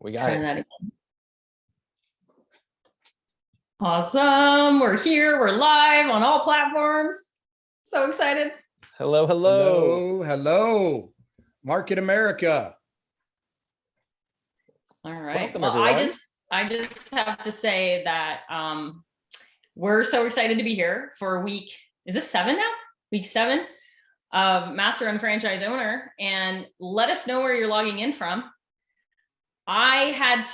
We got it. That again. Awesome. We're here. We're live on all platforms. So excited. Hello, hello. Hello, hello. Market America. All right. Welcome, Well, everyone. I just have to say that we're so excited to be here for week, is this 7 now? Week 7 of Master and Franchise Owner. And let us know where you're logging in from. I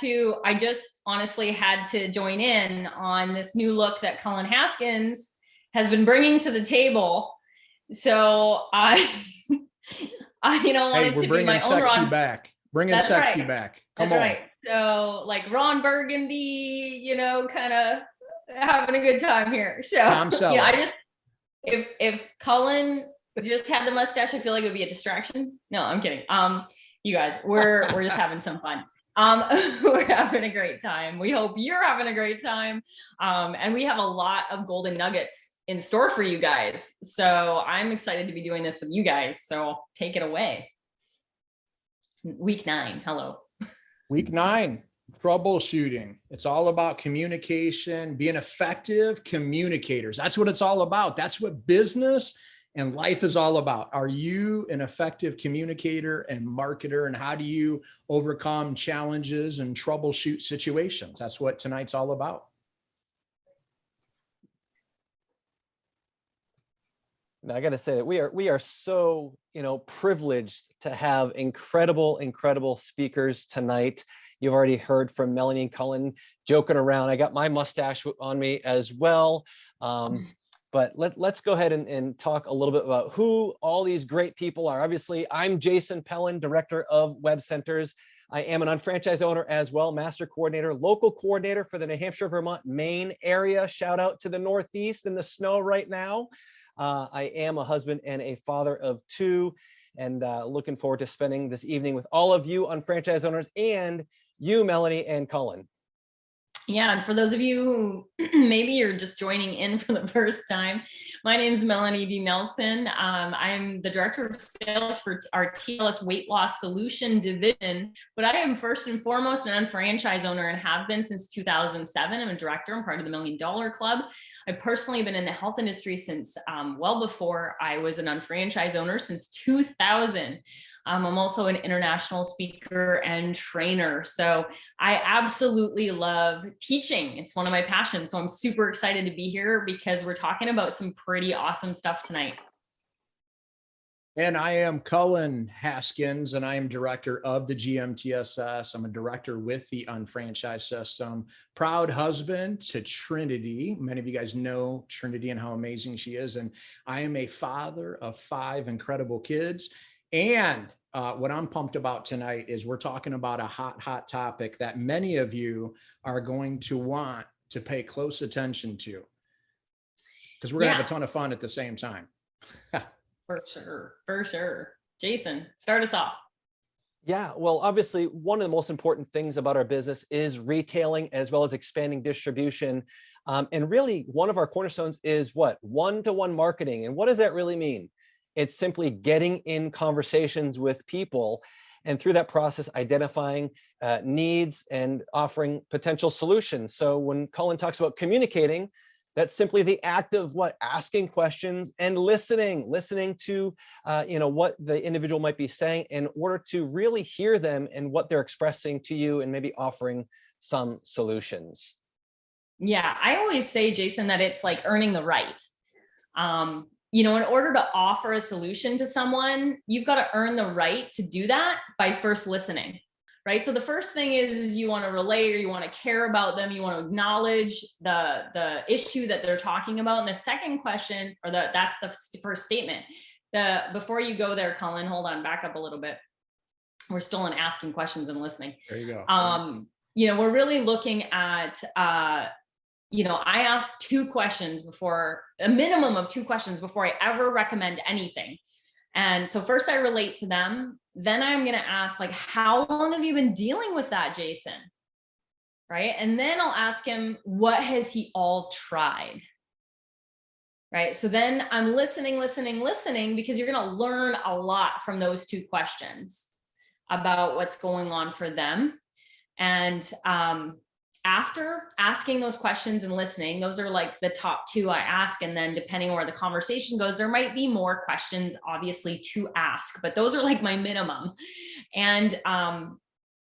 just honestly had to join in on this new look that Cullen Haskins has been bringing to the table. So I wanted to be my own Ron. Back. Bringing sexy back. Come on. Right. So like Ron Burgundy, kind of having a good time here. So yeah, if Cullen just had the mustache, I feel like it would be a distraction. No, I'm kidding. You guys, we're just having some fun. We're having a great time. We hope you're having a great time. And we have a lot of golden nuggets in store for you guys. So I'm excited to be doing this with you guys. So take it away. Week 9. Hello. Week 9, troubleshooting. It's all about communication, being effective communicators. That's what it's all about. That's what business and life is all about. Are you an effective communicator and marketer? And how do you overcome challenges and troubleshoot situations? That's what tonight's all about. Now, I got to say that we are so, privileged to have incredible speakers tonight. You've already heard from Melanie and Cullen joking around. I got my mustache on me as well. But let's go ahead and talk a little bit about who all these great people are. Obviously, I'm Jason Peland, Director of Web Centers. I am an unfranchised owner as well, Master Coordinator, Local Coordinator for the New Hampshire, Vermont, Maine area. Shout out to the Northeast in the snow right now. I am a husband and a father of 2, and looking forward to spending this evening with all of you unfranchised owners and you, Melanie and Cullen. Yeah, and for those of you who maybe you're just joining in for the first time, my name is Melanie D. Nelson. I'm the Director of Sales for our TLS Weight Loss Solution Division, but I am first and foremost an unfranchised owner and have been since 2007. I'm a director. I'm part of the $1 Million Club. I've personally been in the health industry since well before I was an unfranchised owner, since 2000. I'm also an international speaker and trainer. So I absolutely love teaching. It's one of my passions. So I'm super excited to be here because we're talking about some pretty awesome stuff tonight. And I am Cullen Haskins, and I am director of the GMTSS. I'm a director with the Unfranchised System. Proud husband to Trinity. Many of you guys know Trinity and how amazing she is. And I am a father of 5 incredible kids. And what I'm pumped about tonight is we're talking about a hot topic that many of you are going to want to pay close attention to, because we're going to have a ton of fun at the same time. For sure. Jason, start us off. Yeah, well, obviously, one of the most important things about our business is retailing as well as expanding distribution. And really, one of our cornerstones is what? One-to-one marketing. And what does that really mean? It's simply getting in conversations with people, and through that process, identifying needs and offering potential solutions. So when Cullen talks about communicating, that's simply the act of what? Asking questions and listening to what the individual might be saying in order to really hear them and what they're expressing to you, and maybe offering some solutions. Yeah, I always say, Jason, that it's like earning the right. In order to offer a solution to someone, you've got to earn the right to do that by first listening, right? So the first thing is you want to relate, or you want to care about them. You want to acknowledge the issue that they're talking about. And the second question, that's the first statement. Before you go there, Cullen, hold on, back up a little bit. We're still in asking questions and listening. There you go. We're really looking at, I ask a minimum of 2 questions before I ever recommend anything. And so first I relate to them. Then I'm going to ask, like, how long have you been dealing with that, Jason? Right. And then I'll ask him, what has he all tried? Right. So then I'm listening, because you're going to learn a lot from those 2 questions about what's going on for them. And after asking those questions and listening, those are like the top two I ask. And then depending on where the conversation goes, there might be more questions, obviously, to ask, but those are like my minimum. And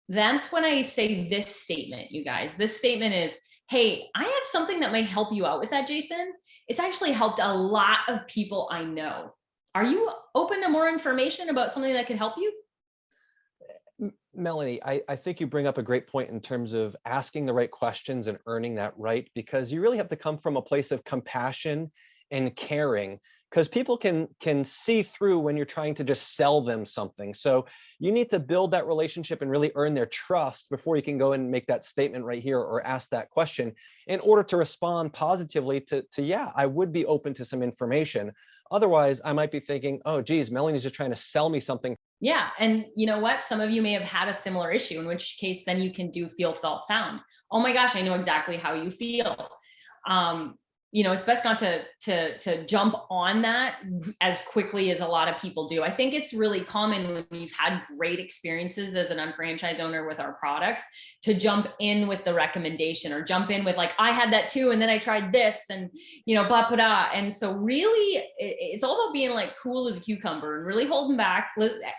that's when I say this statement, you guys. This statement is, hey, I have something that may help you out with that, Jason. It's actually helped a lot of people I know. Are you open to more information about something that could help you? Melanie, I think you bring up a great point in terms of asking the right questions and earning that right, because you really have to come from a place of compassion and caring, because people can see through when you're trying to just sell them something. So you need to build that relationship and really earn their trust before you can go and make that statement right here or ask that question in order to respond positively to yeah, I would be open to some information. Otherwise, I might be thinking, oh, geez, Melanie's just trying to sell me something. Yeah. And you know what? Some of you may have had a similar issue, in which case then you can do feel, felt, found. Oh my gosh, I know exactly how you feel. It's best not to jump on that as quickly as a lot of people do. I think it's really common when you've had great experiences as an unfranchised owner with our products to jump in with the recommendation, or jump in with like, I had that too, and then I tried this, and blah, blah, blah. And so really it's all about being like cool as a cucumber and really holding back,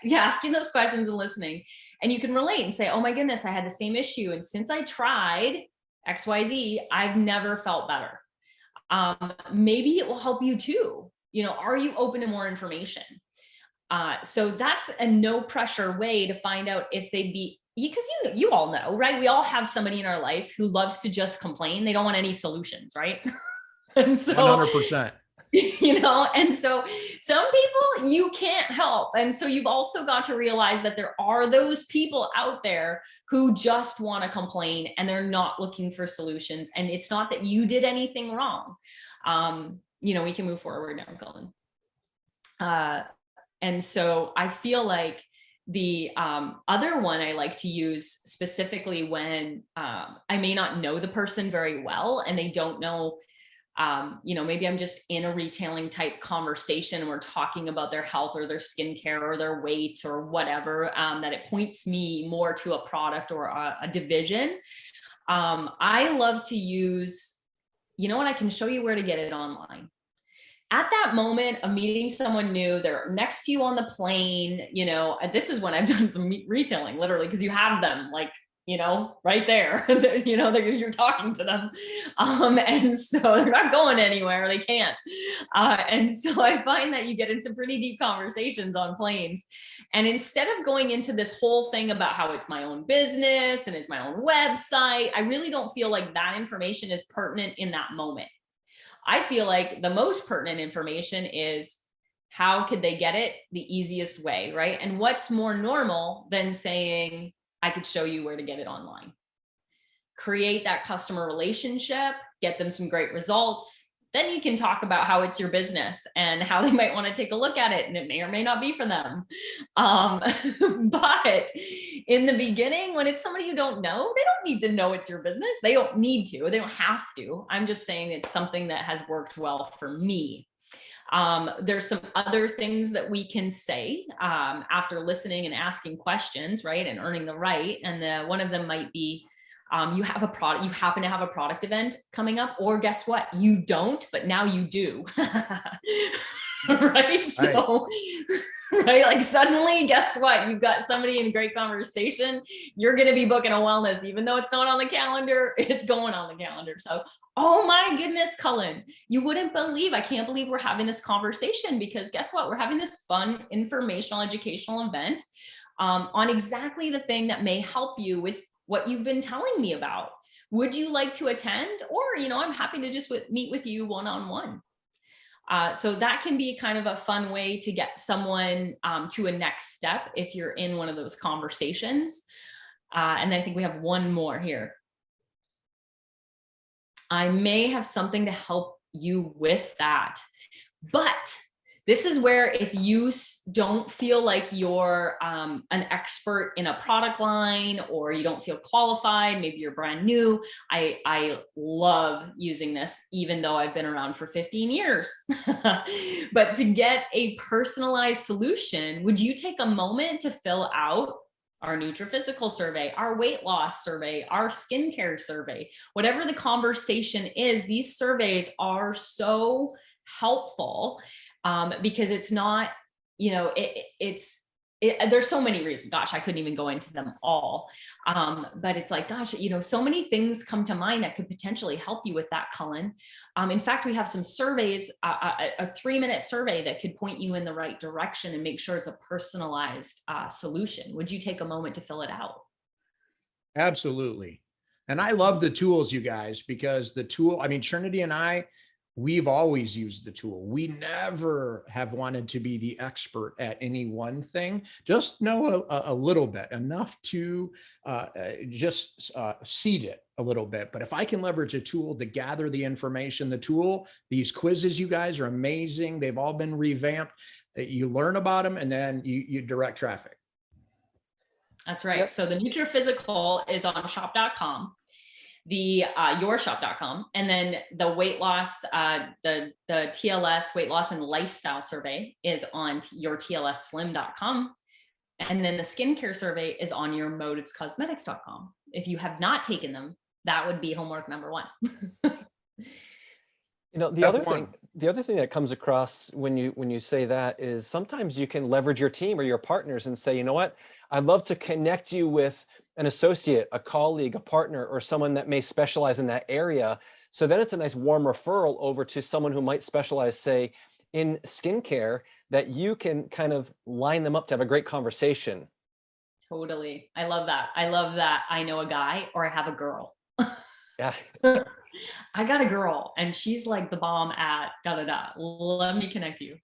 asking those questions and listening. And you can relate and say, oh my goodness, I had the same issue, and since I tried XYZ, I've never felt better. Maybe it will help you too. Are you open to more information? So that's a no pressure way to find out if they'd be, because you all know, right? We all have somebody in our life who loves to just complain. They don't want any solutions, right? And so 100%. And so some people you can't help. And so you've also got to realize that there are those people out there who just want to complain and they're not looking for solutions. And it's not that you did anything wrong. We can move forward now, Cullen. And so I feel like the other one I like to use specifically when I may not know the person very well and they don't know, maybe I'm just in a retailing type conversation and we're talking about their health or their skincare or their weight or whatever, that it points me more to a product or a division. I love to use, I can show you where to get it online. At that moment of meeting someone new, they're next to you on the plane, this is when I've done some retailing, literally, because you have them like, right there, you're talking to them. And so they're not going anywhere. They can't. And so I find that you get into pretty deep conversations on planes. And instead of going into this whole thing about how it's my own business and it's my own website, I really don't feel like that information is pertinent in that moment. I feel like the most pertinent information is how could they get it the easiest way, right? And what's more normal than saying, I could show you where to get it online. Create that customer relationship, get them some great results. Then you can talk about how it's your business and how they might want to take a look at it. And it may or may not be for them. But in the beginning, when it's somebody you don't know, they don't need to know it's your business. They don't need to, they don't have to. I'm just saying it's something that has worked well for me. There's some other things that we can say after listening and asking questions, right? And earning the right. And one of them might be, you have a product, you happen to have a product event coming up, or guess what? You don't, but now you do. Right? So, right? Like suddenly, guess what? You've got somebody in great conversation. You're going to be booking a wellness, even though it's not on the calendar, it's going on the calendar. So, oh my goodness, Cullen, you wouldn't believe, I can't believe we're having this conversation, because guess what? We're having this fun, informational, educational event on exactly the thing that may help you with what you've been telling me about. Would you like to attend? Or, I'm happy to just meet with you one-on-one. So that can be kind of a fun way to get someone to a next step if you're in one of those conversations. And I think we have one more here. I may have something to help you with that. But this is where if you don't feel like you're an expert in a product line, or you don't feel qualified, maybe you're brand new, I love using this, even though I've been around for 15 years. But to get a personalized solution, would you take a moment to fill out our nutrophysical survey, our weight loss survey, our skincare survey, whatever the conversation is, these surveys are so helpful because it's not, you know, there's so many reasons. Gosh, I couldn't even go into them all. But it's like, gosh, you know, so many things come to mind that could potentially help you with that, Cullen. In fact, we have some surveys, a 3-minute survey that could point you in the right direction and make sure it's a personalized solution. Would you take a moment to fill it out? Absolutely. And I love the tools, you guys, because the tool, I mean, Trinity and I, we've always used the tool. We never have wanted to be the expert at any one thing, just know a little bit, enough to just seed it a little bit. But if I can leverage a tool to gather the information, these quizzes, you guys are amazing. They've all been revamped. You learn about them and then you direct traffic. That's right. Yep. So the Nutrophysical is on shop.com. The yourshop.com, and then the weight loss, the TLS weight loss and lifestyle survey is on yourtlsslim.com, and then the skincare survey is on yourmotivescosmetics.com. If you have not taken them, that would be homework number 1. You know, the other thing that comes across when you say that is sometimes you can leverage your team or your partners and say, you know what, I'd love to connect you with an associate, a colleague, a partner, or someone that may specialize in that area. So then it's a nice warm referral over to someone who might specialize, say, in skincare, that you can kind of line them up to have a great conversation. Totally. I love that. I love that. I know a guy or I have a girl. Yeah. I got a girl and she's like the bomb at da-da-da. Let me connect you.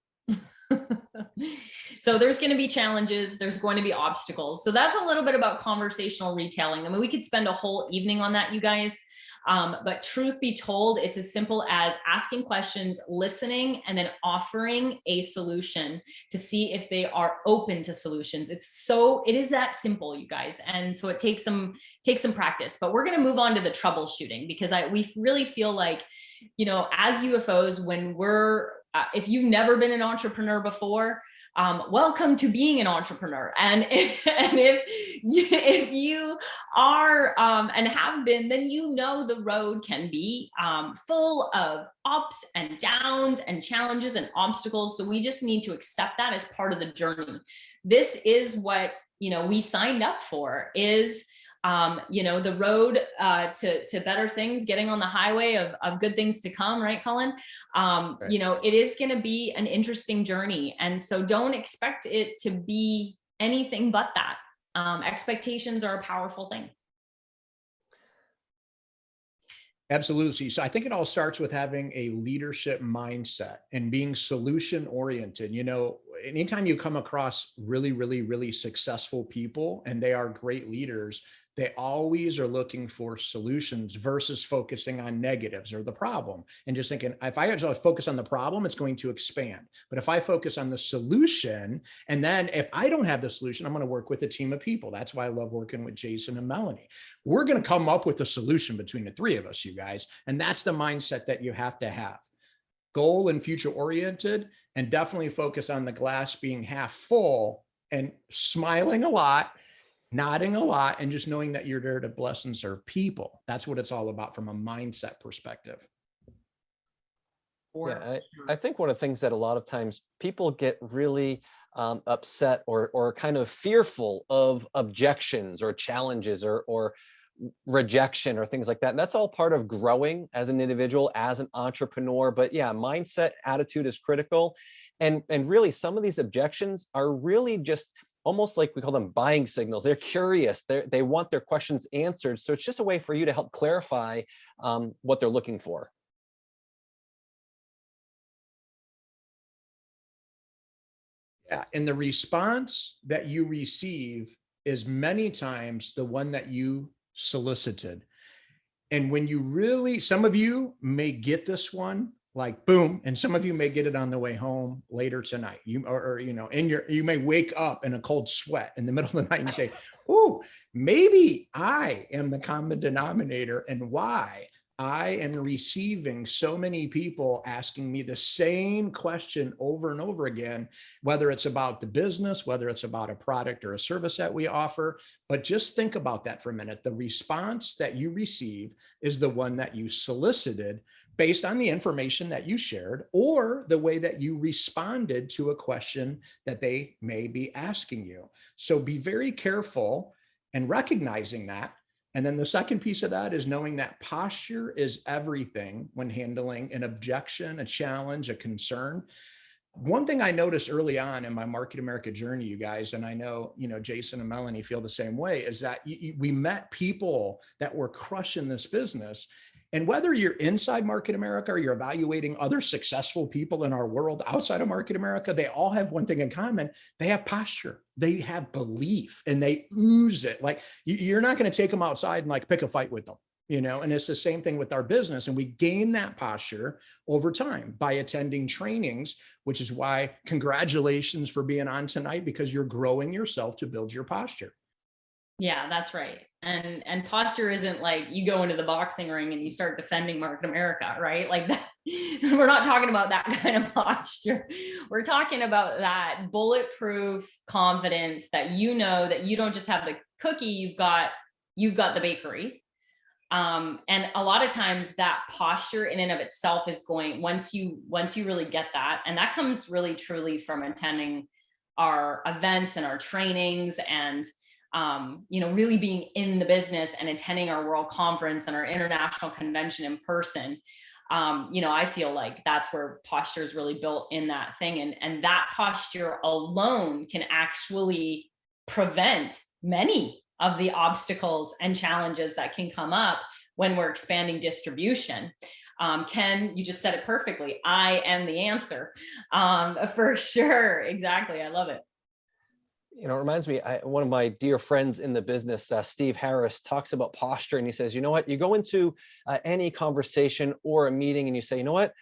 So there's going to be challenges. There's going to be obstacles. So that's a little bit about conversational retailing. I mean, we could spend a whole evening on that, you guys. But truth be told, it's as simple as asking questions, listening, and then offering a solution to see if they are open to solutions. It is that simple, you guys. And so it takes some practice, but we're going to move on to the troubleshooting because we really feel like, you know, as UFOs, when if you've never been an entrepreneur before, welcome to being an entrepreneur. And if you are and have been, then you know the road can be full of ups and downs and challenges and obstacles. So we just need to accept that as part of the journey. This is what, you know, we signed up for is you know, the road to better things, getting on the highway of good things to come, right, Cullen? Right. You know, it is going to be an interesting journey. And so don't expect it to be anything but that. Expectations are a powerful thing. Absolutely. So I think it all starts with having a leadership mindset and being solution oriented. You know, anytime you come across really, really, really successful people and they are great leaders, they always are looking for solutions versus focusing on negatives or the problem and just thinking, if I just focus on the problem, it's going to expand. But if I focus on the solution, and then if I don't have the solution, I'm going to work with a team of people. That's why I love working with Jason and Melanie. We're going to come up with a solution between the three of us, you guys. And that's the mindset that you have to have. Goal and future oriented, and definitely focus on the glass being half full and smiling a lot, nodding a lot, and just knowing that you're there to bless and serve people. That's what it's all about from a mindset perspective. Yeah, I think one of the things that a lot of times people get really upset or kind of fearful of objections or challenges or rejection or things like that. And that's all part of growing as an individual, as an entrepreneur. But yeah, mindset, attitude is critical. And really some of these objections are really just almost like we call them buying signals. They're curious. They want their questions answered. So it's just a way for you to help clarify what they're looking for. Yeah, and the response that you receive is many times the one that you solicited. And when you really, some of you may get this one like boom, and some of you may get it on the way home later tonight. You know, you may wake up in a cold sweat in the middle of the night and say, "Oh, maybe I am the common denominator, and why I am receiving so many people asking me the same question over and over again, whether it's about the business, whether it's about a product or a service that we offer. But just think about that for a minute. The response that you receive is the one that you solicited based on the information that you shared or the way that you responded to a question that they may be asking you. So be very careful and recognizing that. And then the second piece of that is knowing that posture is everything when handling an objection, a challenge, a concern. One thing I noticed early on in my Market America journey, you guys, and I know, Jason and Melanie feel the same way, is that we met people that were crushing this business. And whether you're inside Market America or you're evaluating other successful people in our world outside of Market America, they all have one thing in common. They have posture, they have belief, and they ooze it. Like you're not going to take them outside and like pick a fight with them, and it's the same thing with our business. And we gain that posture over time by attending trainings, which is why congratulations for being on tonight, because you're growing yourself to build your posture. Yeah, that's right. And posture isn't like you go into the boxing ring and you start defending Market America, right? Like that, we're not talking about that kind of posture. We're talking about that bulletproof confidence that that you don't just have the cookie, you've got the bakery. And a lot of times that posture in and of itself is going, once you really get that, and that comes really truly from attending our events and our trainings and really being in the business and attending our world conference and our international convention in person. I feel like that's where posture is really built in that thing. And that posture alone can actually prevent many of the obstacles and challenges that can come up when we're expanding distribution. Ken, you just said it perfectly. I am the answer, for sure. Exactly. I love it. It reminds me, one of my dear friends in the business, Steve Harris, talks about posture, and he says, you know what, you go into any conversation or a meeting and you say, you know what,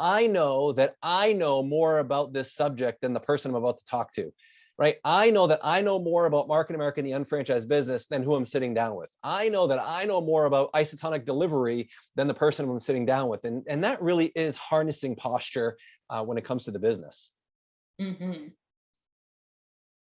I know that I know more about this subject than the person I'm about to talk to, right? I know that I know more about Market America and the unfranchised business than who I'm sitting down with. I know that I know more about isotonic delivery than the person I'm sitting down with. And that really is harnessing posture when it comes to the business. Mm-hmm.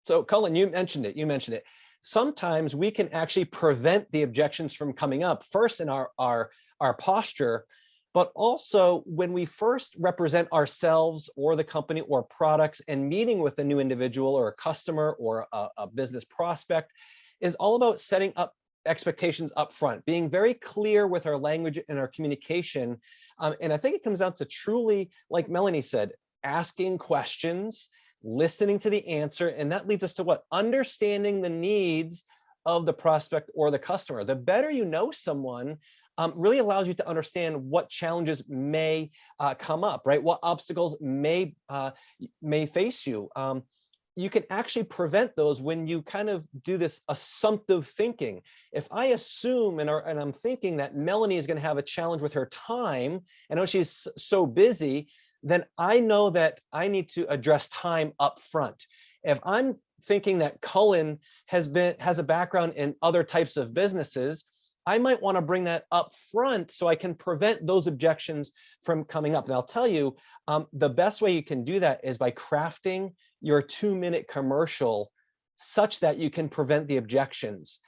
So Cullen, you mentioned it. Sometimes we can actually prevent the objections from coming up first in our posture, but also when we first represent ourselves or the company or products and meeting with a new individual or a customer or a business prospect is all about setting up expectations up front, being very clear with our language and our communication. And I think it comes down to truly, like Melanie said, asking questions, listening to the answer, and that leads us to what? Understanding the needs of the prospect or the customer. The better you know someone really allows you to understand what challenges may come up, right? What obstacles may face you. You can actually prevent those when you kind of do this assumptive thinking. If I assume and I'm thinking that Melanie is going to have a challenge with her time, I know she's so busy, then I know that I need to address time up front. If I'm thinking that Cullen has a background in other types of businesses, I might want to bring that up front so I can prevent those objections from coming up. And I'll tell you, the best way you can do that is by crafting your 2-minute commercial such that you can prevent the objections.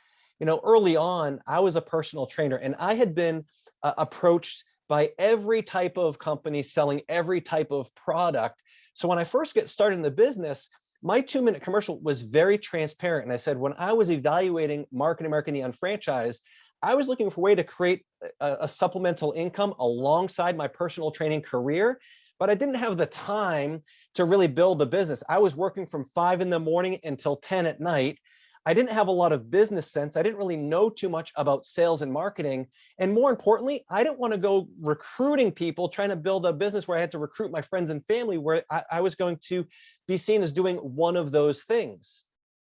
Early on, I was a personal trainer and I had been approached by every type of company selling every type of product. So when I first get started in the business, my 2-minute commercial was very transparent. And I said, when I was evaluating Market America and the unfranchised, I was looking for a way to create a supplemental income alongside my personal training career, but I didn't have the time to really build the business. I was working from 5 in the morning until 10 at night. I didn't have a lot of business sense. I didn't really know too much about sales and marketing. And more importantly, I didn't want to go recruiting people, trying to build a business where I had to recruit my friends and family, where I was going to be seen as doing one of those things.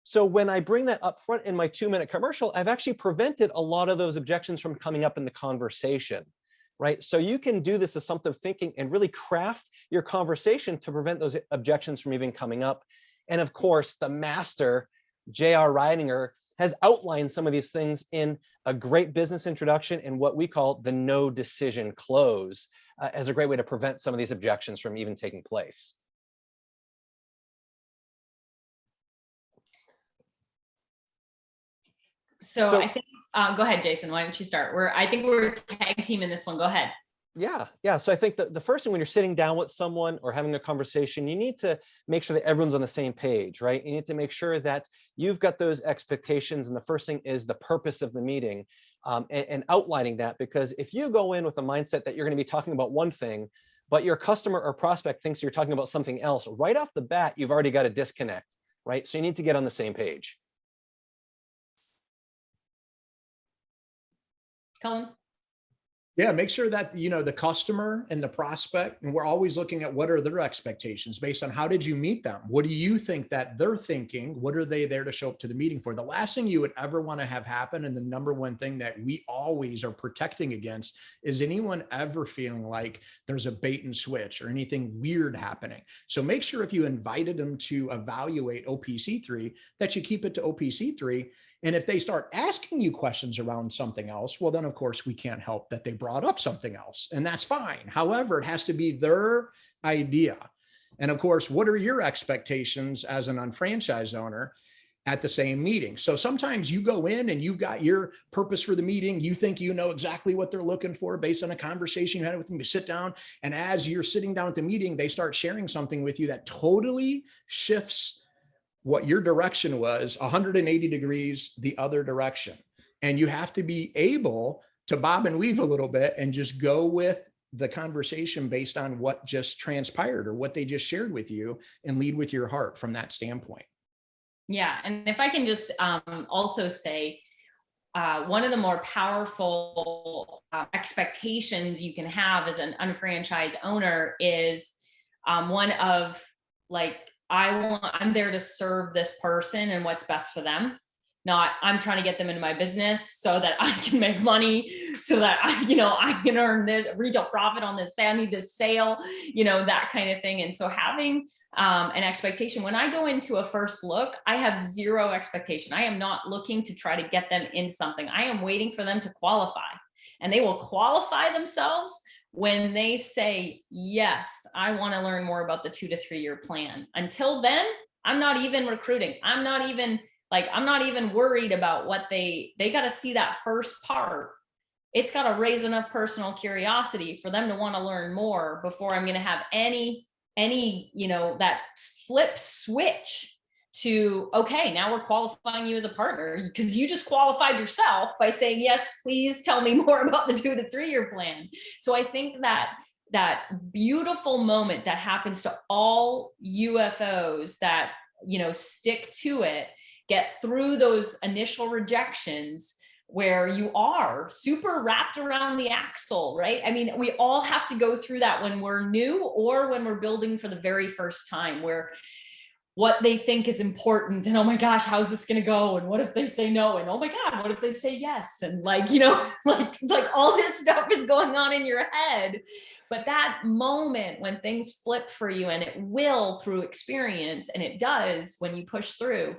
So when I bring that up front in my 2-minute commercial, I've actually prevented a lot of those objections from coming up in the conversation, right? So you can do this assumptive thinking and really craft your conversation to prevent those objections from even coming up. And of course, the master, J.R. Reidinger, has outlined some of these things in a great business introduction and what we call the no decision close as a great way to prevent some of these objections from even taking place. So I think, go ahead, Jason, why don't you start? I think we're tag team in this one. Go ahead. Yeah. So I think that the first thing when you're sitting down with someone or having a conversation, you need to make sure that everyone's on the same page, right? You need to make sure that you've got those expectations. And the first thing is the purpose of the meeting and outlining that, because if you go in with a mindset that you're going to be talking about one thing, but your customer or prospect thinks you're talking about something else, right off the bat, you've already got a disconnect, right? So you need to get on the same page. Cullen? Yeah, make sure that, the customer and the prospect, and we're always looking at what are their expectations based on how did you meet them? What do you think that they're thinking? What are they there to show up to the meeting for? The last thing you would ever want to have happen, and the number one thing that we always are protecting against, is anyone ever feeling like there's a bait and switch or anything weird happening. So make sure if you invited them to evaluate OPC3, that you keep it to OPC3. And if they start asking you questions around something else, well, then of course we can't help that they brought up something else, and that's fine. However, it has to be their idea. And of course, what are your expectations as an unfranchised owner at the same meeting? So sometimes you go in and you've got your purpose for the meeting. You think you know exactly what they're looking for based on a conversation you had with them. You sit down, and as you're sitting down at the meeting, they start sharing something with you that totally shifts what your direction was 180 degrees the other direction. And you have to be able to bob and weave a little bit and just go with the conversation based on what just transpired or what they just shared with you, and lead with your heart from that standpoint. Yeah. And if I can just also say, one of the more powerful expectations you can have as an unfranchised owner is one of like, I'm there to serve this person and what's best for them. Not I'm trying to get them into my business so that I can make money, so that I can earn this retail profit on this. Say I need this sale, that kind of thing. And so having an expectation, when I go into a first look, I have zero expectation. I am not looking to try to get them in something. I am waiting for them to qualify, and they will qualify themselves when they say, yes, I want to learn more about the 2 to 3 year plan. Until then, I'm not even recruiting. I'm not even worried about what they got to see that first part. It's got to raise enough personal curiosity for them to want to learn more before I'm going to have any, that flip switch to, okay, now we're qualifying you as a partner, because you just qualified yourself by saying, yes, please tell me more about the 2 to 3 year plan. So I think that beautiful moment that happens to all UFOs that, stick to it, get through those initial rejections, where you are super wrapped around the axle, right? I mean, we all have to go through that when we're new or when we're building for the very first time, where what they think is important, and oh my gosh, how's this going to go? And what if they say no? And oh my God, what if they say yes? And like all this stuff is going on in your head. But that moment when things flip for you, and it will through experience, and it does when you push through,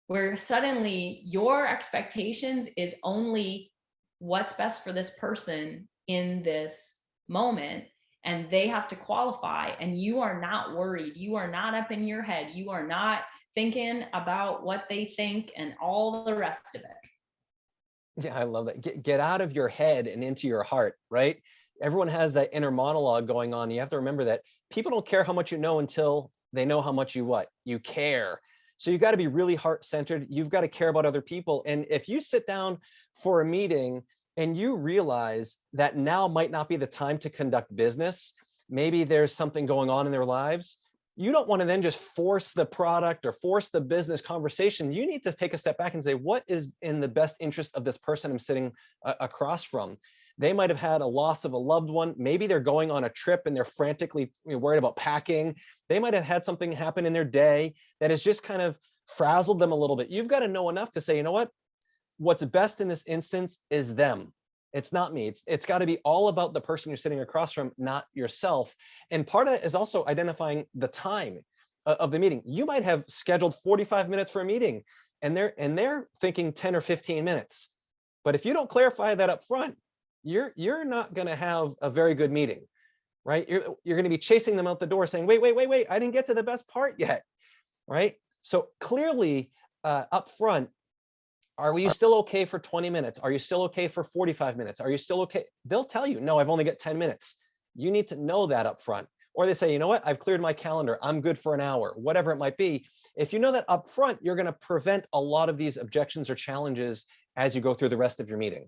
where suddenly your expectations is only what's best for this person in this moment. And they have to qualify, and you are not worried. You are not up in your head. You are not thinking about what they think and all the rest of it. Yeah, I love that. Get out of your head and into your heart, right? Everyone has that inner monologue going on. You have to remember that people don't care how much you know until they know how much you care. So you've got to be really heart-centered. You've got to care about other people. And if you sit down for a meeting and you realize that now might not be the time to conduct business, maybe there's something going on in their lives, you don't want to then just force the product or force the business conversation. You need to take a step back and say, what is in the best interest of this person I'm sitting across from? They might have had a loss of a loved one. Maybe they're going on a trip and they're frantically worried about packing. They might have had something happen in their day that has just kind of frazzled them a little bit. You've got to know enough to say, you know what? What's best in this instance is them. It's not me. It's got to be all about the person you're sitting across from, not yourself. And part of it is also identifying the time of the meeting. You might have scheduled 45 minutes for a meeting. and they're thinking 10 or 15 minutes. But if you don't clarify that up front, you're not going to have a very good meeting, right? You're going to be chasing them out the door saying, wait, I didn't get to the best part yet, right? So clearly up front, are you still okay for 20 minutes? Are you still okay for 45 minutes? Are you still okay? They'll tell you, no, I've only got 10 minutes. You need to know that up front. Or they say, you know what, I've cleared my calendar. I'm good for an hour, whatever it might be. If you know that up front, you're going to prevent a lot of these objections or challenges as you go through the rest of your meeting.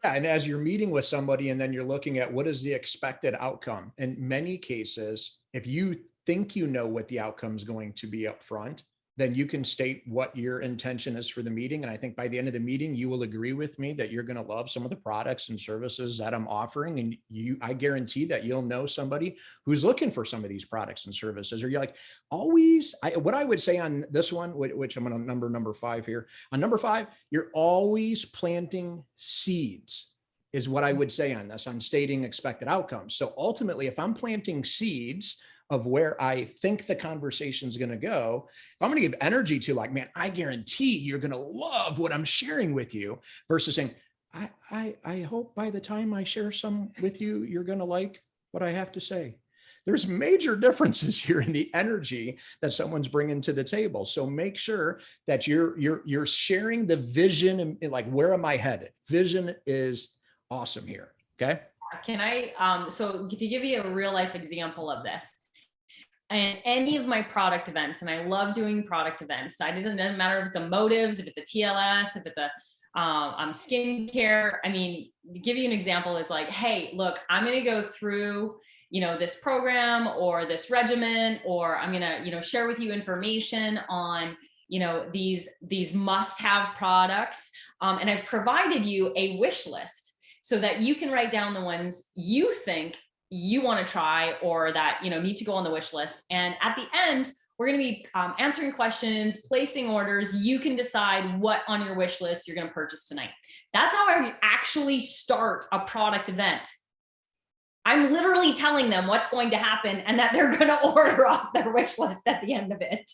Yeah, and as you're meeting with somebody and then you're looking at what is the expected outcome. In many cases, if you think you know what the outcome is going to be up front, then you can state what your intention is for the meeting. And I think by the end of the meeting, you will agree with me that you're going to love some of the products and services that I'm offering. And I guarantee that you'll know somebody who's looking for some of these products and services, or you're like, what I would say on this one, which I'm going to number 5 here. On number 5, you're always planting seeds is what I would say on this, on stating expected outcomes. So ultimately, if I'm planting seeds of where I think the conversation is going to go, if I'm going to give energy to like, man, I guarantee you're going to love what I'm sharing with you, versus saying, I hope by the time I share some with you, you're going to like what I have to say. There's major differences here in the energy that someone's bringing to the table. So make sure that you're sharing the vision and like, where am I headed? Vision is awesome here. Okay. Can I, so to give you a real life example of this, and any of my product events, and I love doing product events. It doesn't matter if it's a motives, if it's a TLS, if it's a skincare. I mean, to give you an example is like, hey, look, I'm going to go through, this program or this regimen, or I'm going to, share with you information on, these must-have products. And I've provided you a wish list so that you can write down the ones you think you want to try, or that, need to go on the wish list. And at the end, we're going to be answering questions, placing orders. You can decide what on your wish list you're going to purchase tonight. That's how I actually start a product event. I'm literally telling them what's going to happen and that they're going to order off their wish list at the end of it.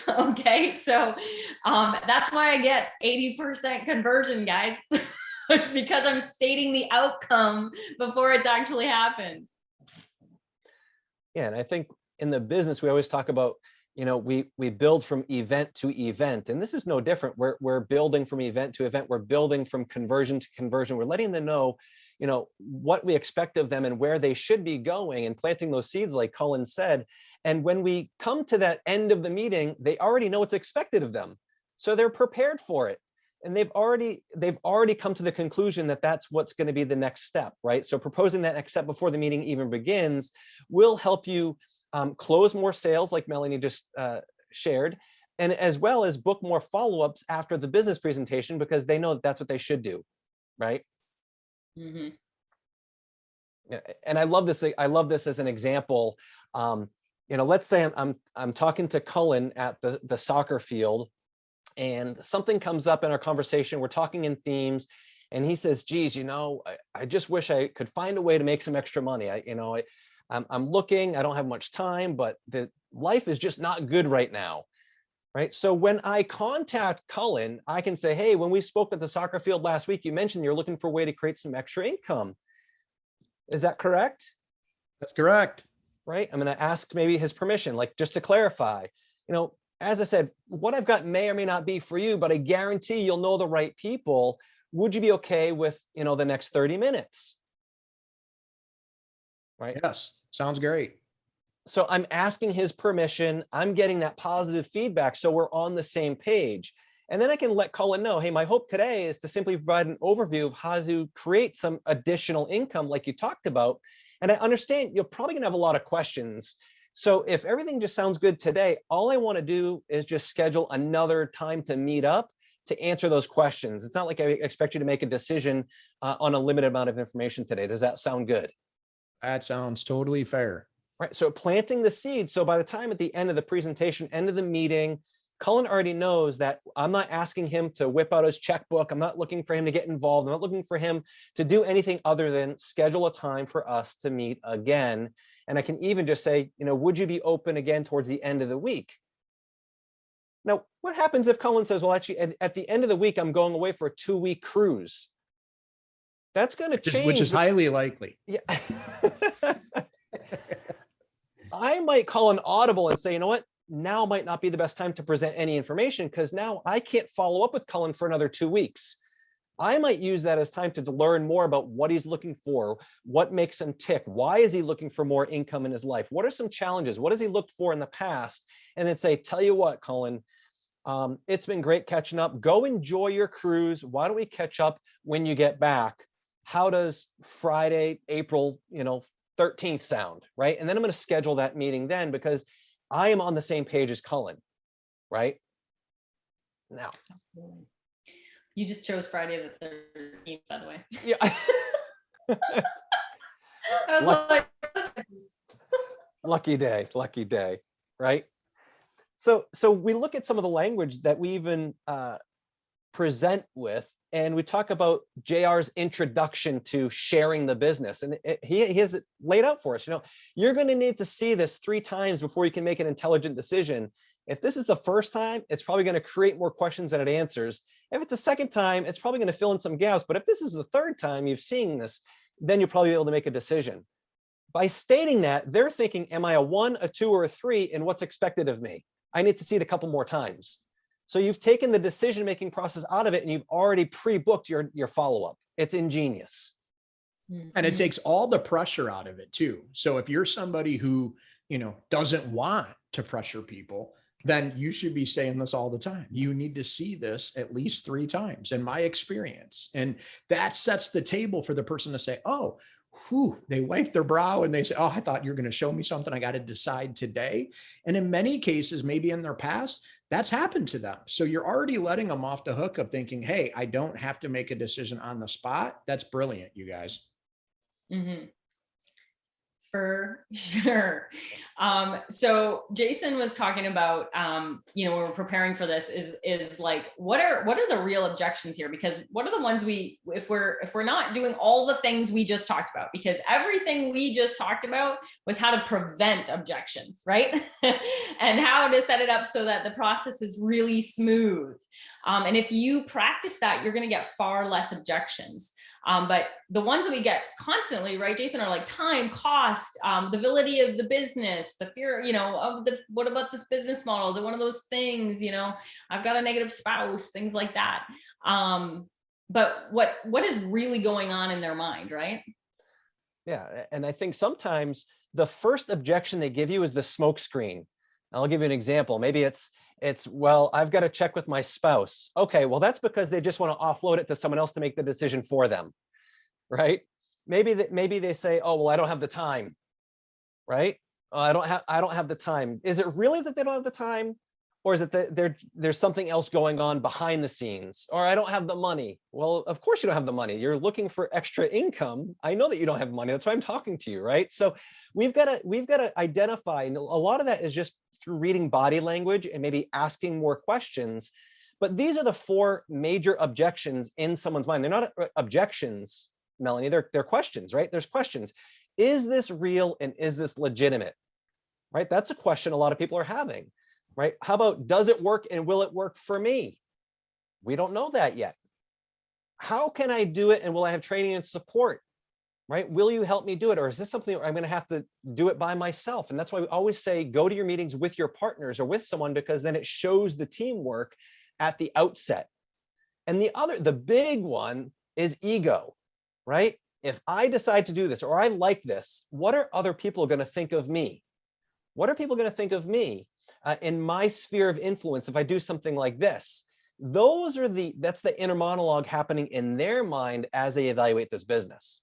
Okay. So that's why I get 80% conversion, guys. It's because I'm stating the outcome before it's actually happened. Yeah, and I think in the business, we always talk about, we build from event to event, and this is no different. We're building from event to event. We're building from conversion to conversion. We're letting them know, what we expect of them and where they should be going, and planting those seeds, like Cullen said. And when we come to that end of the meeting, they already know what's expected of them, so they're prepared for it. And they've already come to the conclusion that that's what's going to be the next step, right? So proposing that next step before the meeting even begins will help you close more sales, like Melanie just shared, and as well as book more follow-ups after the business presentation, because they know that that's what they should do, right? Mm-hmm. And I love this. I love this as an example. Let's say I'm talking to Cullen at the soccer field, and something comes up in our conversation. We're talking in themes, and he says, geez, I just wish I could find a way to make some extra money. I'm looking, I don't have much time, but the life is just not good right now. Right. So when I contact Cullen, I can say, hey, when we spoke at the soccer field last week, you mentioned you're looking for a way to create some extra income. Is that correct? That's correct. Right. I'm going to ask maybe his permission, like, just to clarify, as I said, what I've got may or may not be for you, but I guarantee you'll know the right people. Would you be okay with, the next 30 minutes? Right. Yes. Sounds great. So I'm asking his permission. I'm getting that positive feedback, so we're on the same page. And then I can let Cullen know, hey, my hope today is to simply provide an overview of how to create some additional income like you talked about. And I understand you're probably going to have a lot of questions. So if everything just sounds good today, all I want to do is just schedule another time to meet up to answer those questions. It's not like I expect you to make a decision on a limited amount of information today. Does that sound good? That sounds totally fair. Right. So planting the seed. So by the time at the end of the presentation, end of the meeting, Cullen already knows that I'm not asking him to whip out his checkbook. I'm not looking for him to get involved. I'm not looking for him to do anything other than schedule a time for us to meet again. And I can even just say, would you be open again towards the end of the week? Now, what happens if Cullen says, well, actually, at the end of the week, I'm going away for a 2-week cruise? That's going to change. Which is highly likely. Yeah. I might call an audible and say, you know what? Now might not be the best time to present any information because now I can't follow up with Cullen for another 2 weeks. I might use that as time to learn more about what he's looking for, what makes him tick, why is he looking for more income in his life, what are some challenges, what has he looked for in the past, and then say, tell you what, Cullen, it's been great catching up. Go enjoy your cruise. Why don't we catch up when you get back? How does Friday, April, 13th sound, right? And then I'm going to schedule that meeting then because I am on the same page as Cullen, right? Now. You just chose Friday the 13th, by the way. Yeah. I was like, lucky day, right? So we look at some of the language that we even present with, and we talk about JR's introduction to sharing the business, and he has it laid out for us. You're going to need to see this 3 times before you can make an intelligent decision. If this is the first time, it's probably going to create more questions than it answers. If it's a second time, it's probably going to fill in some gaps. But if this is the 3rd time you've seen this, then you'll probably be able to make a decision. By stating that, they're thinking, am I a 1, a 2, or a 3 in what's expected of me? I need to see it a couple more times. So you've taken the decision-making process out of it and you've already pre-booked your follow-up. It's ingenious. And it takes all the pressure out of it too. So if you're somebody who, doesn't want to pressure people, then you should be saying this all the time. You need to see this at least 3 times in my experience. And that sets the table for the person to say, oh, they wipe their brow and they say, oh, I thought you were going to show me something. I got to decide today. And in many cases, maybe in their past, that's happened to them. So you're already letting them off the hook of thinking, hey, I don't have to make a decision on the spot. That's brilliant, you guys. Mm-hmm. For sure. So Jason was talking about, when we're preparing for this is like, what are the real objections here? Because what are the ones if we're not doing all the things we just talked about, because everything we just talked about was how to prevent objections, right? And how to set it up so that the process is really smooth. And if you practice that, you're going to get far less objections. But the ones that we get constantly, right, Jason, are like time, cost, the validity of the business, the fear, what about this business model? Is it one of those things, I've got a negative spouse, things like that. But what is really going on in their mind, right? Yeah, and I think sometimes the first objection they give you is the smoke screen. I'll give you an example. Maybe it's, well, I've got to check with my spouse. Okay, well, that's because they just want to offload it to someone else to make the decision for them, right? Maybe they say, oh, well, I don't have the time, right? Oh, I don't have the time. Is it really that they don't have the time? Or is it that there's something else going on behind the scenes? Or I don't have the money. Well, of course you don't have the money. You're looking for extra income. I know that you don't have money. That's why I'm talking to you, right? So we've got to identify, and a lot of that is just through reading body language and maybe asking more questions. But these are the 4 major objections in someone's mind. They're not objections, Melanie, they're questions, right? There's questions. Is this real and is this legitimate, right? That's a question a lot of people are having. Right? How about, does it work and will it work for me? We don't know that yet. How can I do it and will I have training and support? Right? Will you help me do it? Or is this something where I'm going to have to do it by myself? And that's why we always say, go to your meetings with your partners or with someone, because then it shows the teamwork at the outset. And the big one is ego, right? If I decide to do this, or I like this, what are other people going to think of me? What are people going to think of me? In my sphere of influence, if I do something like this? That's the inner monologue happening in their mind as they evaluate this business.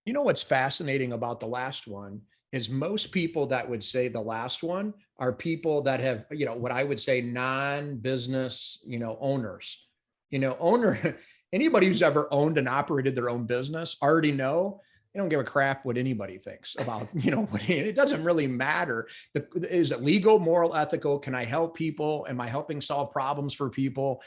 You know what's fascinating about the last one is most people that would say the last one are people that have, what I would say non-business, owners. Anybody who's ever owned and operated their own business already know they don't give a crap what anybody thinks about, it doesn't really matter. Is it legal, moral, ethical? Can I help people? Am I helping solve problems for people?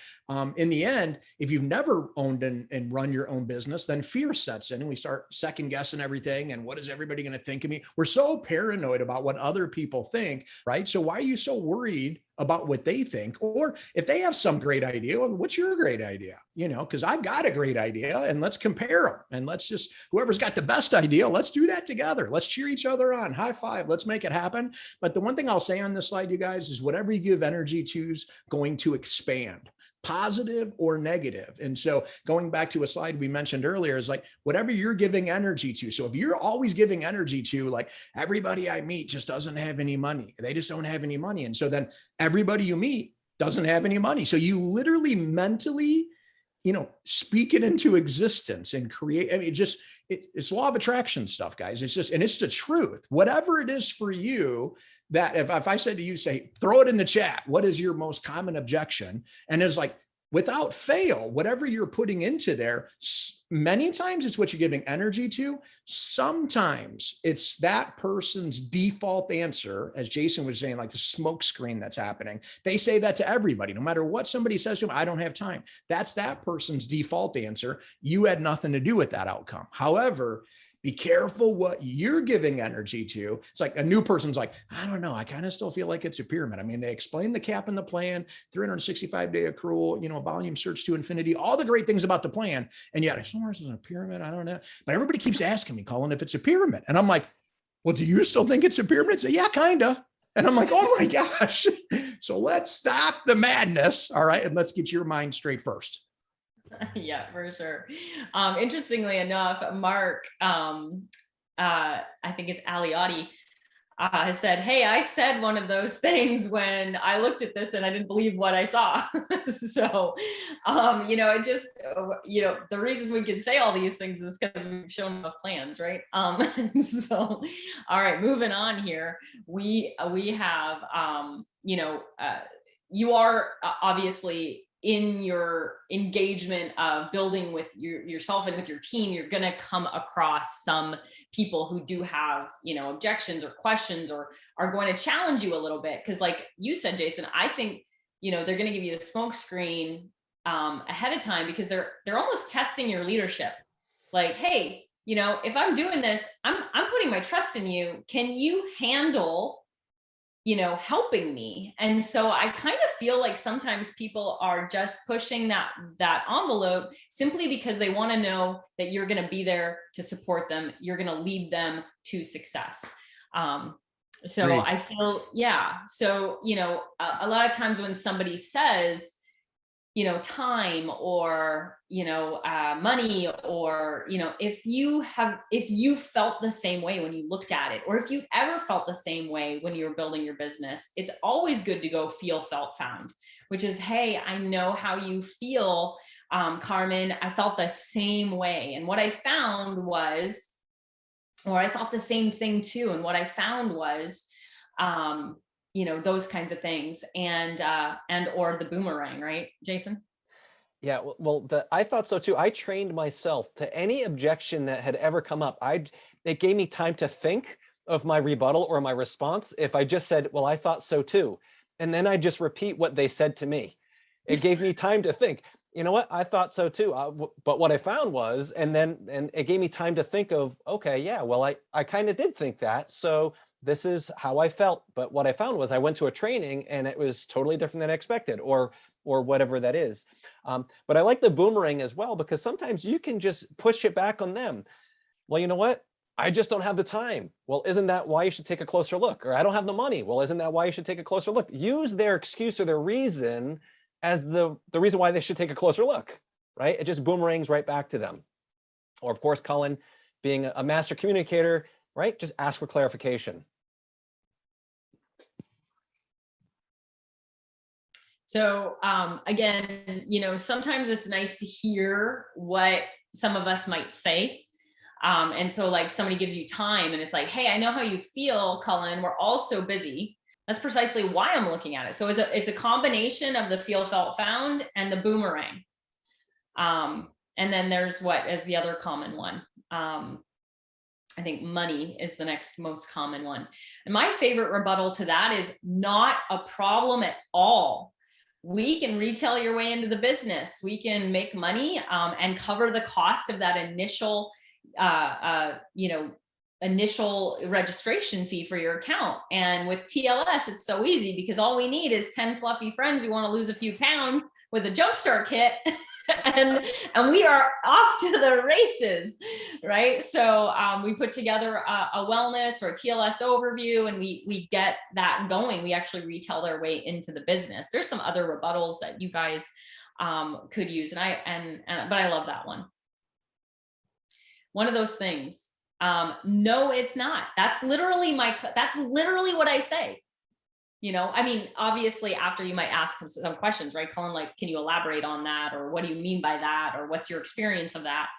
In the end, if you've never owned and run your own business, then fear sets in and we start second guessing everything. And what is everybody going to think of me? We're so paranoid about what other people think, right? So why are you so worried about what they think, or if they have some great idea, well, what's your great idea? You know, because I've got a great idea, and let's compare them, and let's just, whoever's got the best idea, let's do that together. Let's cheer each other on, high five, let's make it happen. But the one thing I'll say on this slide, you guys, is whatever you give energy to is going to expand, positive or negative. And so going back to a slide we mentioned earlier, is like whatever you're giving energy to. So if you're always giving energy to, like, everybody I meet just doesn't have any money, they just don't have any money. And so then everybody you meet doesn't have any money. So you literally mentally, you know, speak it into existence and create. I mean, it's law of attraction stuff, guys. It's just, and it's the truth. Whatever it is for you, that if I said to you, say, throw it in the chat, what is your most common objection? And it's like, without fail, whatever you're putting into there, many times it's what you're giving energy to. Sometimes it's that person's default answer, as Jason was saying, like the smoke screen that's happening. They say that to everybody, no matter what somebody says to them, I don't have time. That's that person's default answer. You had nothing to do with that outcome. However, be careful what you're giving energy to. It's like a new person's like, I don't know, I kind of still feel like it's a pyramid. I mean, they explain the cap and the plan, 365-day accrual, you know, volume search to infinity, all the great things about the plan. And yet, somewhere it's a pyramid, I don't know. But everybody keeps asking me, Cullen, if it's a pyramid. And I'm like, well, do you still think it's a pyramid? So, yeah, kind of. And I'm like, oh my gosh. So let's stop the madness. All right. And let's get your mind straight first. Yeah, for sure. Interestingly enough, Mark, I think it's Aliotti, has said, hey, I said one of those things when I looked at this and I didn't believe what I saw. So, you know, it just, you know, the reason we can say all these things is because we've shown enough plans, right? So, all right, moving on here. We have, you know, you are obviously in your engagement of building with yourself and with your team, you're going to come across some people who do have, you know, objections or questions, or are going to challenge you a little bit. Cause like you said, Jason, I think, you know, they're going to give you the smoke screen ahead of time, because they're almost testing your leadership. Like, hey, you know, if I'm doing this, I'm putting my trust in you. Can you handle, you know, helping me? And so I kind of feel like sometimes people are just pushing that envelope simply because they want to know that you're going to be there to support them. You're going to lead them to success. So Great. I feel, yeah. So, you know, a lot of times when somebody says, you know, time or, you know, money, or, you know, if you felt the same way when you looked at it, or if you ever felt the same way when you were building your business, it's always good to go feel, felt, found, which is, hey, I know how you feel, Carmen. I felt the same way. And what I found was, or I thought the same thing too. And what I found was, you know, those kinds of things, and or the boomerang, right, Jason? Yeah, well, I thought so too. I trained myself to any objection that had ever come up. It gave me time to think of my rebuttal or my response. If I just said, well, I thought so too, and then I just repeat what they said to me. It gave me time to think, you know what, I thought so too. But what I found was, and it gave me time to think of, okay, yeah, well, I kind of did think that. So this is how I felt. But what I found was I went to a training and it was totally different than I expected, or whatever that is. But I like the boomerang as well, because sometimes you can just push it back on them. Well, you know what? I just don't have the time. Well, isn't that why you should take a closer look? Or I don't have the money. Well, isn't that why you should take a closer look? Use their excuse or their reason as the reason why they should take a closer look, right? It just boomerangs right back to them. Or of course, Cullen, being a master communicator, right? Just ask for clarification. So again, you know, sometimes it's nice to hear what some of us might say. And so like somebody gives you time and it's like, hey, I know how you feel, Cullen, we're all so busy. That's precisely why I'm looking at it. So it's a combination of the feel, felt, found and the boomerang. And then there's what is the other common one? I think money is the next most common one. And my favorite rebuttal to that is not a problem at all. We can retail your way into the business. We can make money and cover the cost of that initial, you know, initial registration fee for your account. And with TLS, it's so easy because all we need is 10 fluffy friends who want to lose a few pounds with a jumpstart kit. and we are off to the races, right? So we put together a wellness or a TLS overview, and we get that going. We actually retail their way into the business. There's some other rebuttals that you guys could use, but I love that one. One of those things. No, it's not. That's literally what I say. You know, I mean, obviously after you might ask some questions, right, Cullen, like, can you elaborate on that? Or what do you mean by that? Or what's your experience of that?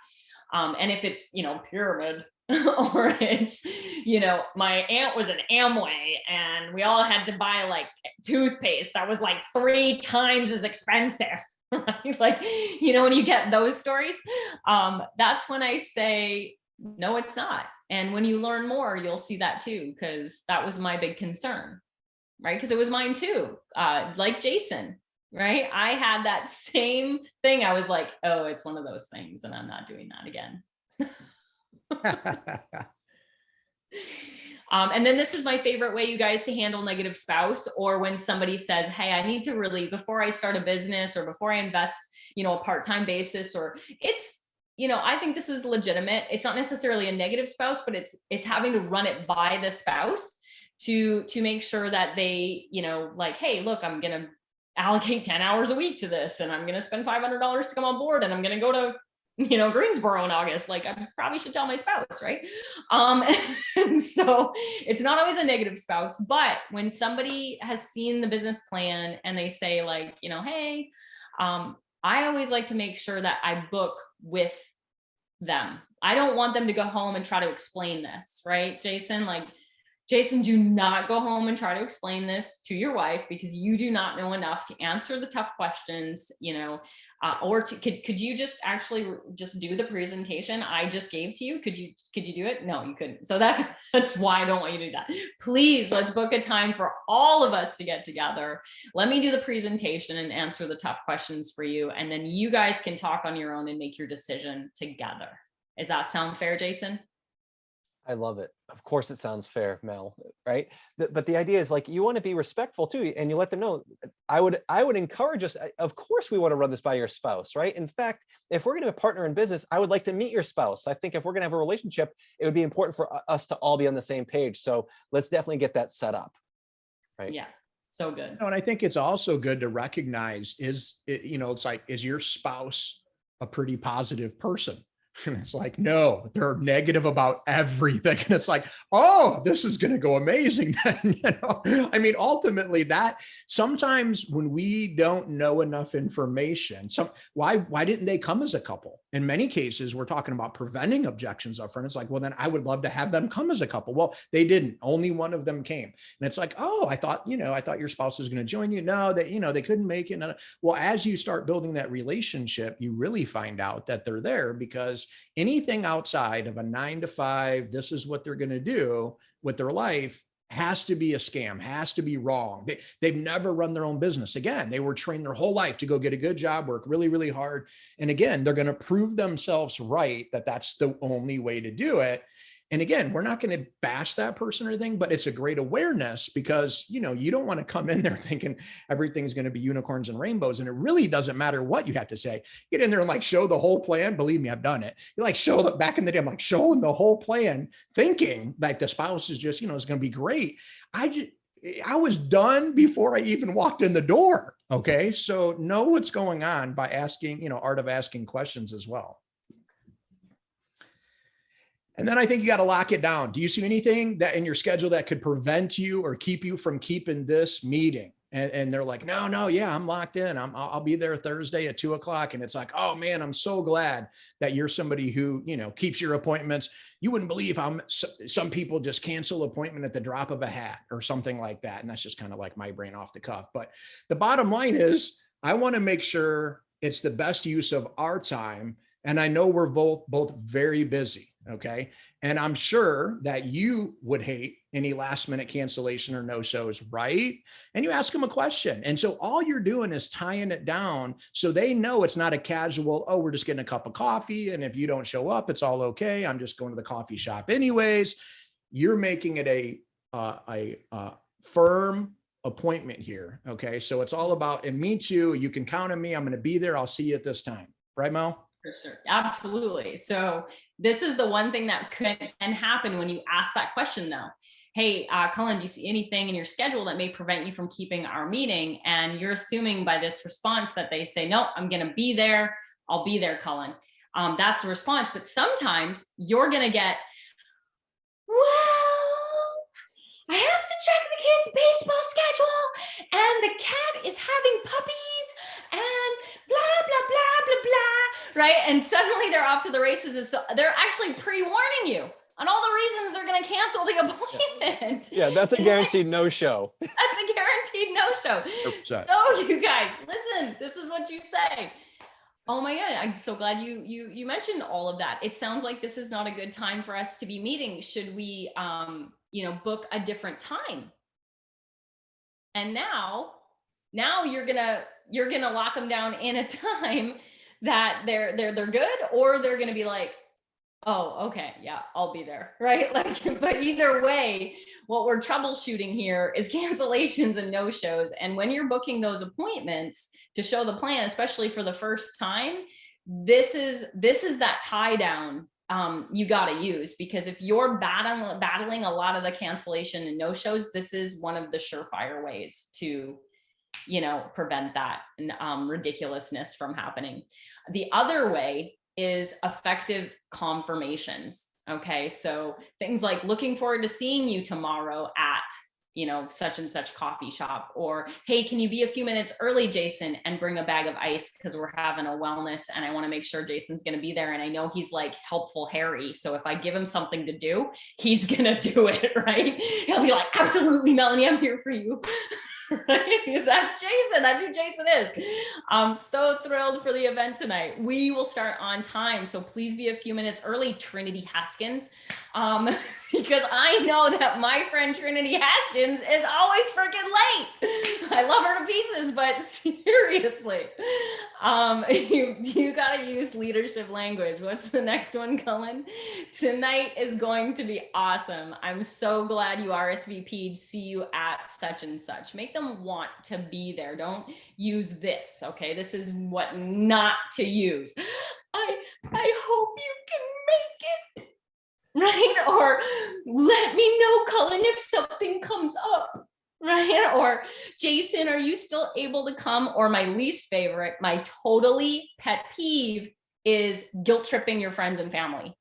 And if it's, you know, pyramid or it's, you know, my aunt was an Amway and we all had to buy like toothpaste that was like 3 times as expensive. Right? Like, you know, when you get those stories, that's when I say, no, it's not. And when you learn more, you'll see that too, because that was my big concern, right? Because it was mine too. Like Jason, right? I had that same thing. I was like, oh, it's one of those things, and I'm not doing that again. And then this is my favorite way, you guys, to handle negative spouse, or when somebody says, hey, I need to really, before I start a business or before I invest, you know, a part-time basis, or it's, you know, I think this is legitimate. It's not necessarily a negative spouse, but it's having to run it by the spouse to make sure that they, you know, like, hey, look, I'm going to allocate 10 hours a week to this, and I'm going to spend $500 to come on board, and I'm going to go to, you know, Greensboro in August. Like, I probably should tell my spouse, right? And so it's not always a negative spouse, but when somebody has seen the business plan and they say like, you know, hey, I always like to make sure that I book with them. I don't want them to go home and try to explain this, right, Jason? Like, Jason, do not go home and try to explain this to your wife, because you do not know enough to answer the tough questions, you know, or could you just actually just do the presentation I just gave to you? Could you do it? No, you couldn't. So that's why I don't want you to do that. Please, let's book a time for all of us to get together. Let me do the presentation and answer the tough questions for you. And then you guys can talk on your own and make your decision together. Does that sound fair, Jason? I love it. Of course it sounds fair, Mel, right? But the idea is like, you want to be respectful too, and you let them know. I would encourage us. Of course, we want to run this by your spouse, right? In fact, if we're going to partner in business, I would like to meet your spouse. I think if we're going to have a relationship, it would be important for us to all be on the same page. So let's definitely get that set up, right? Yeah, so good. You know, and I think it's also good to recognize it's like, is your spouse a pretty positive person? And it's like, no, they're negative about everything. And it's like, oh, this is going to go amazing. Then, you know, I mean, ultimately that sometimes when we don't know enough information, why didn't they come as a couple? In many cases, we're talking about preventing objections up front. It's like, well, then I would love to have them come as a couple. Well, they didn't. Only one of them came. And it's like, oh, I thought your spouse was going to join you. No, they couldn't make it. Well, as you start building that relationship, you really find out that they're there, because anything outside of a 9 to 5, this is what they're going to do with their life, has to be a scam, has to be wrong. They've never run their own business. Again, they were trained their whole life to go get a good job, work really, really hard. And again, they're going to prove themselves right that that's the only way to do it. And again, we're not going to bash that person or anything, but it's a great awareness, because, you know, you don't want to come in there thinking everything's going to be unicorns and rainbows. And it really doesn't matter what you have to say. Get in there and like show the whole plan. Believe me, I've done it. You like show that back in the day, I'm like showing the whole plan, thinking like the spouse is just, you know, it's going to be great. I was done before I even walked in the door. Okay. So know what's going on by asking, you know, art of asking questions as well. And then I think you got to lock it down. Do you see anything that in your schedule that could prevent you or keep you from keeping this meeting? And they're like, no, yeah, I'm locked in. I'll be there Thursday at 2:00. And it's like, oh man, I'm so glad that you're somebody who, you know, keeps your appointments. You wouldn't believe how some people just cancel appointment at the drop of a hat or something like that. And that's just kind of like my brain off the cuff. But the bottom line is, I want to make sure it's the best use of our time. And I know we're both very busy. Okay. And I'm sure that you would hate any last minute cancellation or no shows, right? And you ask them a question. And so all you're doing is tying it down so they know it's not a casual, oh, we're just getting a cup of coffee. And if you don't show up, it's all okay. I'm just going to the coffee shop anyways. You're making it a firm appointment here. Okay. So it's all about, and me too, you can count on me. I'm going to be there. I'll see you at this time. Right, Mel? For sure. Absolutely. So this is the one thing that can happen when you ask that question though. Hey, Cullen, do you see anything in your schedule that may prevent you from keeping our meeting? And you're assuming by this response that they say, no, I'm going to be there. I'll be there, Cullen. That's the response. But sometimes you're going to get, well, I have to check the kids' baseball schedule and the cat is having puppies and blah, blah, blah, blah, blah, right? And suddenly they're off to the races. So they're actually pre-warning you on all the reasons they're going to cancel the appointment. Yeah, that's a guaranteed no-show. That's a guaranteed no-show. So you guys, listen, this is what you say. Oh my God, I'm so glad you mentioned all of that. It sounds like this is not a good time for us to be meeting. Should we, book a different time? And now you're gonna lock them down in a time that they're good, or they're gonna be like, oh, okay, yeah, I'll be there, right? Like, but either way, what we're troubleshooting here is cancellations and no-shows. And when you're booking those appointments to show the plan, especially for the first time, this is that tie down you got to use, because if you're battling a lot of the cancellation and no-shows, this is one of the surefire ways to prevent that ridiculousness from happening. The other way is effective confirmations. Okay, so things like looking forward to seeing you tomorrow at such and such coffee shop, or hey, can you be a few minutes early, Jason, and bring a bag of ice because we're having a wellness and I want to make sure Jason's going to be there, and I know he's like helpful Harry, so if I give him something to do, he's gonna do it, right? He'll be like, absolutely, Melanie, I'm here for you. Right? Because that's Jason. That's who Jason is. I'm so thrilled for the event tonight. We will start on time, so please be a few minutes early, Trinity Haskins, because I know that my friend Trinity Haskins is always freaking late. I love her to pieces, but seriously, you got to use leadership language. What's the next one, Cullen? Tonight is going to be awesome. I'm so glad you RSVP'd. See you at such and such. Make them want to be there. Don't use this. Okay, this is what not to use. I hope you can make it, right? Or let me know, Cullen, if something comes up, right? Or Jason, are you still able to come? Or my least favorite, my totally pet peeve, is guilt tripping your friends and family.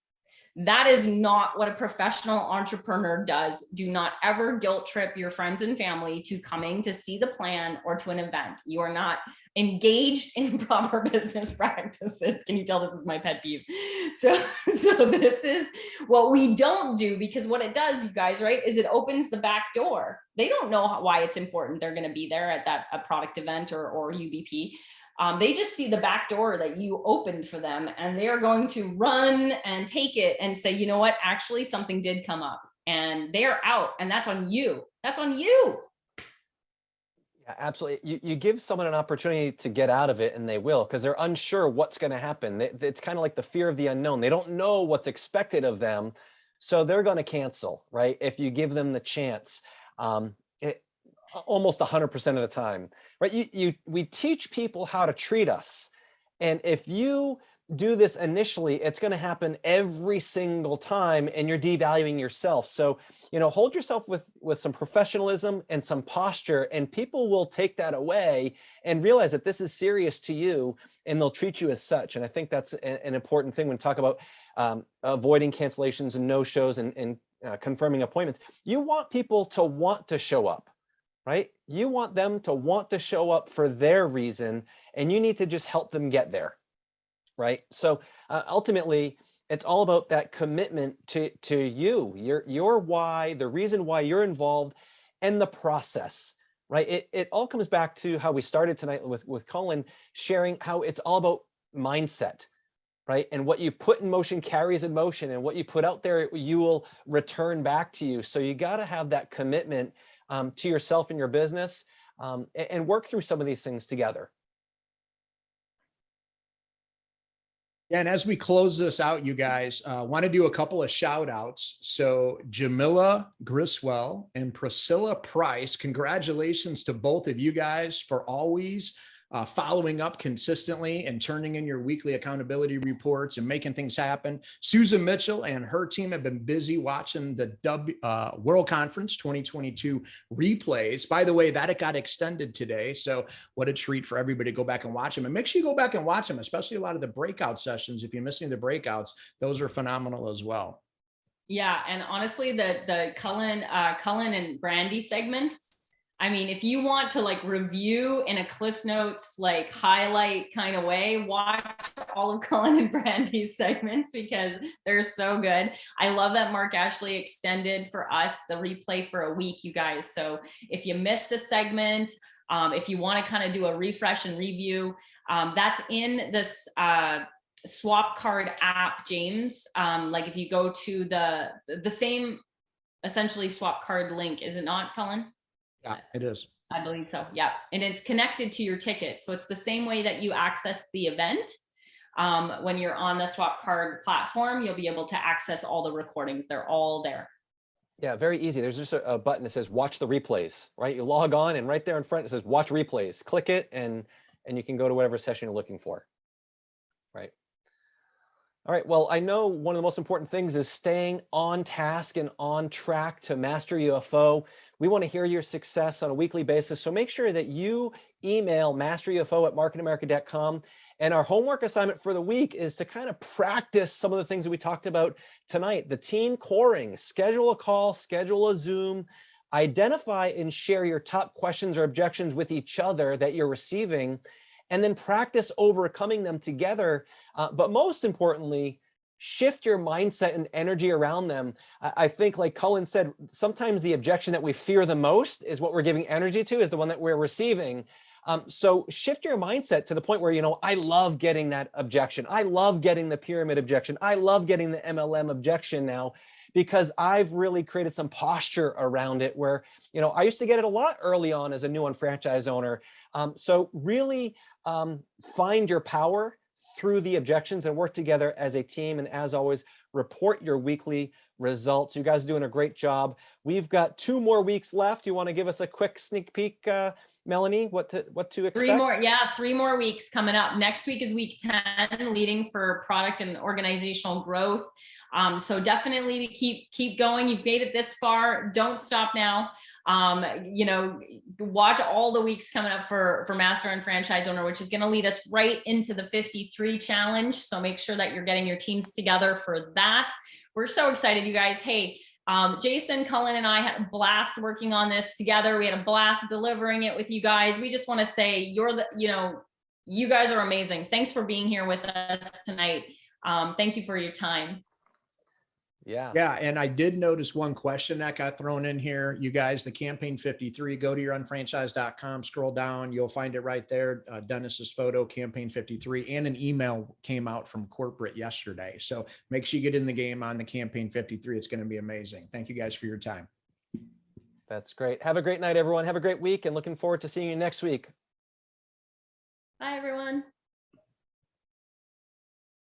That is not what a professional entrepreneur does. Do not ever guilt trip your friends and family to coming to see the plan or to an event. You are not engaged in proper business practices. Can you tell this is my pet peeve? So this is what we don't do, because what it does, you guys, right, is it opens the back door. They don't know why it's important they're going to be there at a product event or UBP. They just see the back door that you opened for them, and they are going to run and take it and say, you know what, actually something did come up, and they're out, and that's on you. That's on you. Yeah, absolutely. You give someone an opportunity to get out of it, and they will, because they're unsure what's going to happen. It's kind of like the fear of the unknown. They don't know what's expected of them, so they're going to cancel, right? If you give them the chance. Almost 100% of the time, right? We teach people how to treat us. And if you do this initially, it's going to happen every single time, and you're devaluing yourself. So, hold yourself with some professionalism and some posture, and people will take that away and realize that this is serious to you, and they'll treat you as such. And I think that's an important thing when we talk about avoiding cancellations and no-shows and confirming appointments. You want people to want to show up. Right? You want them to want to show up for their reason, and you need to just help them get there. Right? So ultimately, it's all about that commitment to you, your why, the reason why you're involved, and the process. Right? It all comes back to how we started tonight with Cullen sharing how it's all about mindset. right? And what you put in motion carries in motion, and what you put out there, you will return back to you. So you got to have that commitment to yourself and your business, and work through some of these things together. Yeah, and as we close this out, you guys, want to do a couple of shout outs. So Jamila Griswell and Priscilla Price, congratulations to both of you guys for always following up consistently and turning in your weekly accountability reports and making things happen. Susan Mitchell and her team have been busy watching the World Conference 2022 replays. By the way, that it got extended today. So what a treat for everybody to go back and watch them. And make sure you go back and watch them, especially a lot of the breakout sessions. If you're missing the breakouts, those are phenomenal as well. Yeah, and honestly, the Cullen and Brandy segments, I mean, if you want to like review in a Cliff Notes, like highlight kind of way, watch all of Cullen and Brandy's segments because they're so good. I love that Mark Ashley extended for us the replay for a week, you guys. So if you missed a segment, if you want to kind of do a refresh and review, that's in this swap card app, James. Like if you go to the same essentially swap card link, is it not, Cullen? Yeah, it is. I believe so. Yeah. And it's connected to your ticket. So it's the same way that you access the event. When you're on the swap card platform, you'll be able to access all the recordings. They're all there. Yeah, very easy. There's just a button that says watch the replays, right? You log on and right there in front, it says watch replays. Click it and you can go to whatever session you're looking for, right? All right, well, I know one of the most important things is staying on task and on track to master UFO. We want to hear your success on a weekly basis, so make sure that you email masterufo@marketingamerica.com. And our homework assignment for the week is to kind of practice some of the things that we talked about tonight. The team coring, schedule a call, schedule a Zoom, identify and share your top questions or objections with each other that you're receiving, and then practice overcoming them together. But most importantly, shift your mindset and energy around them. I think, like Cullen said, sometimes the objection that we fear the most is what we're giving energy to, is the one that we're receiving. So shift your mindset to the point where, you know, I love getting that objection. I love getting the pyramid objection. I love getting the MLM objection now, because I've really created some posture around it where, you know, I used to get it a lot early on as a new franchise owner. So really find your power through the objections and work together as a team. And as always, report your weekly results. You guys are doing a great job. We've got 2 more weeks left. You want to give us a quick sneak peek, Melanie, what to expect? 3 more. Yeah, 3 more weeks coming up. Next week is week 10, leading for product and organizational growth. So definitely keep going. You've made it this far. Don't stop now. You know, watch all the weeks coming up for Master and Franchise Owner, which is going to lead us right into the 53 challenge. So make sure that you're getting your teams together for that. We're so excited, you guys. Hey, Jason, Cullen, and I had a blast working on this together. We had a blast delivering it with you guys. We just want to say you guys are amazing. Thanks for being here with us tonight. Thank you for your time. Yeah. And I did notice one question that got thrown in here. You guys, the campaign 53, go to yourunfranchise.com, scroll down. You'll find it right there. Dennis's photo, campaign 53, and an email came out from corporate yesterday. So make sure you get in the game on the campaign 53. It's going to be amazing. Thank you guys for your time. That's great. Have a great night, everyone. Have a great week, and looking forward to seeing you next week. Bye, everyone.